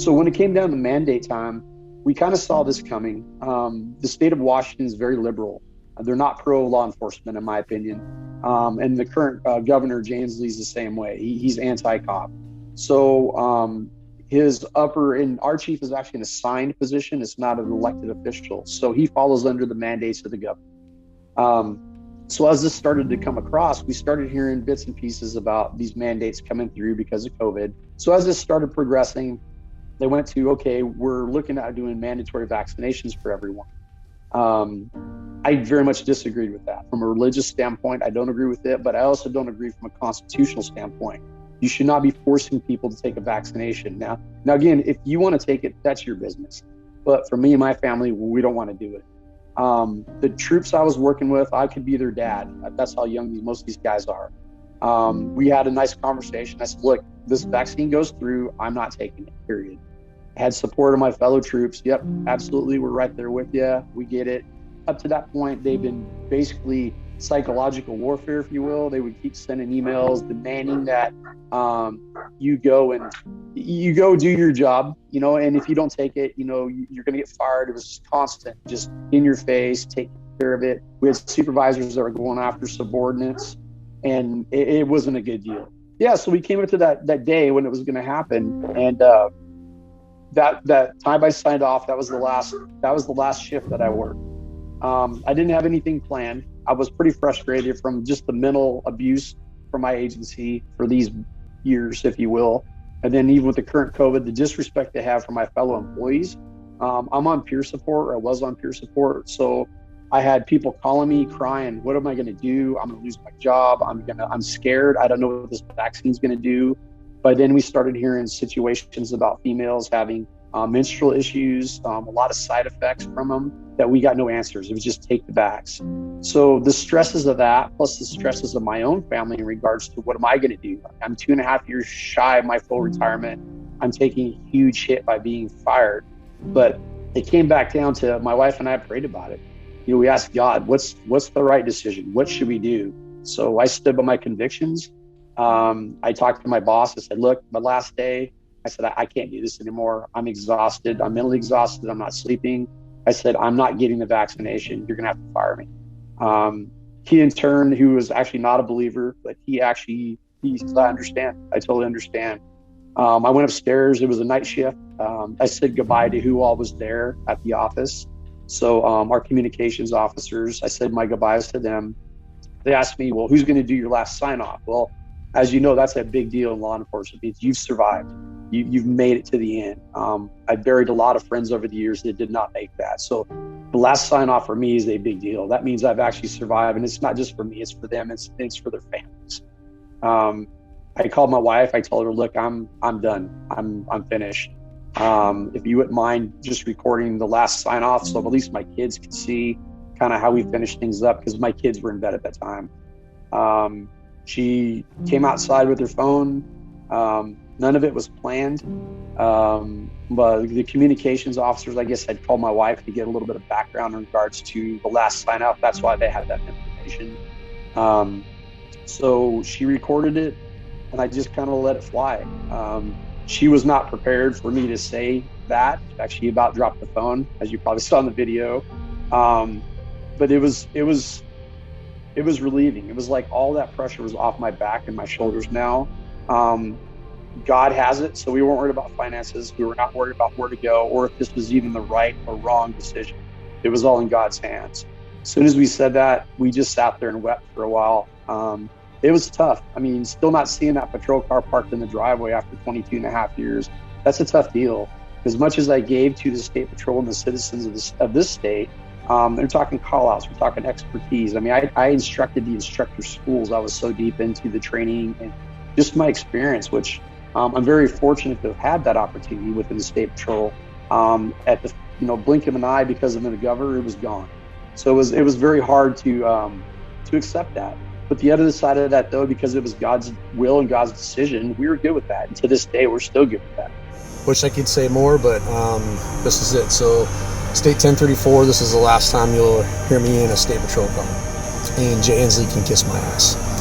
So when it came down to mandate time, we kind of saw this coming. The state of Washington is very liberal. They're not pro law enforcement, in my opinion. And the current governor, James Lee's the same way. He's anti-cop. So and our chief is actually an assigned position. It's not an elected official. So he follows under the mandates of the governor. So as this started to come across, we started hearing bits and pieces about these mandates coming through because of COVID. So as this started progressing, they went to, okay, we're looking at doing mandatory vaccinations for everyone. I very much disagreed with that. From a religious standpoint, I don't agree with it, but I also don't agree from a constitutional standpoint. You should not be forcing people to take a vaccination. Now again, if you want to take it, that's your business. But for me and my family, we don't want to do it. The troops I was working with, I could be their dad. That's how young most of these guys are. We had a nice conversation. I said, look, this vaccine goes through, I'm not taking it, period. I had support of my fellow troops. Yep, absolutely, we're right there with you. We get it. Up to that point, they've been basically psychological warfare, if you will. They would keep sending emails demanding that you go do your job, and if you don't take it, you're going to get fired. It was constant, just in your face, take care of it. We had supervisors that were going after subordinates, and it wasn't a good deal. Yeah, so we came up to that day when it was going to happen, and that time I signed off, that was the last shift that I worked. I didn't have anything planned. I was pretty frustrated from just the mental abuse from my agency for these years, if you will. And then even with the current COVID, the disrespect they have for my fellow employees. I'm on peer support, or I was on peer support. So I had people calling me crying, what am I going to do? I'm going to lose my job. I'm scared. I don't know what this vaccine is going to do. But then we started hearing situations about females having menstrual issues, a lot of side effects from them that we got no answers. It was just take the vax. So the stresses of that, plus the stresses of my own family in regards to what am I going to do? I'm 2.5 years shy of my full retirement. I'm taking a huge hit by being fired. But it came back down to my wife and I prayed about it. We asked God, what's the right decision? What should we do? So I stood by my convictions. I talked to my boss. I said, look, my last day, I said, I can't do this anymore. I'm exhausted. I'm mentally exhausted. I'm not sleeping. I said, I'm not getting the vaccination. You're going to have to fire me. He in turn, who was actually not a believer, but he said, I understand. I totally understand. I went upstairs. It was a night shift. I said goodbye to who all was there at the office. So our communications officers, I said my goodbyes to them. They asked me, well, who's going to do your last sign off? Well, as you know, that's a big deal in law enforcement. It means you've survived. You've made it to the end. I buried a lot of friends over the years that did not make that. So the last sign off for me is a big deal. That means I've actually survived, and it's not just for me, it's for them, it's for their families. I called my wife. I told her, look, I'm done. I'm finished. If you wouldn't mind just recording the last sign off so at least my kids could see kind of how we finished things up, because my kids were in bed at that time. She came outside with her phone. None of it was planned. But the communications officers, I guess, had called my wife to get a little bit of background in regards to the last sign off. That's why they had that information. So she recorded it, and I just kind of let it fly. She was not prepared for me to say that. She about dropped the phone, as you probably saw in the video. But it was relieving. It was like all that pressure was off my back and my shoulders now. God has it, so we weren't worried about finances. We were not worried about where to go or if this was even the right or wrong decision. It was all in God's hands. As soon as we said that, we just sat there and wept for a while. It was tough. I mean, still not seeing that patrol car parked in the driveway after 22.5 years, that's a tough deal. As much as I gave to the state patrol and the citizens of this state, they're talking call-outs, we're talking expertise. I mean, I instructed the instructor schools. I was so deep into the training and just my experience, which I'm very fortunate to have had that opportunity within the state patrol. At the blink of an eye, because of the governor, it was gone. So it was very hard to accept that. But the other side of that, though, because it was God's will and God's decision, we were good with that. And to this day, we're still good with that. Wish I could say more, but this is it. So State 1034, this is the last time you'll hear me in a state patrol car. And Jay Inslee can kiss my ass.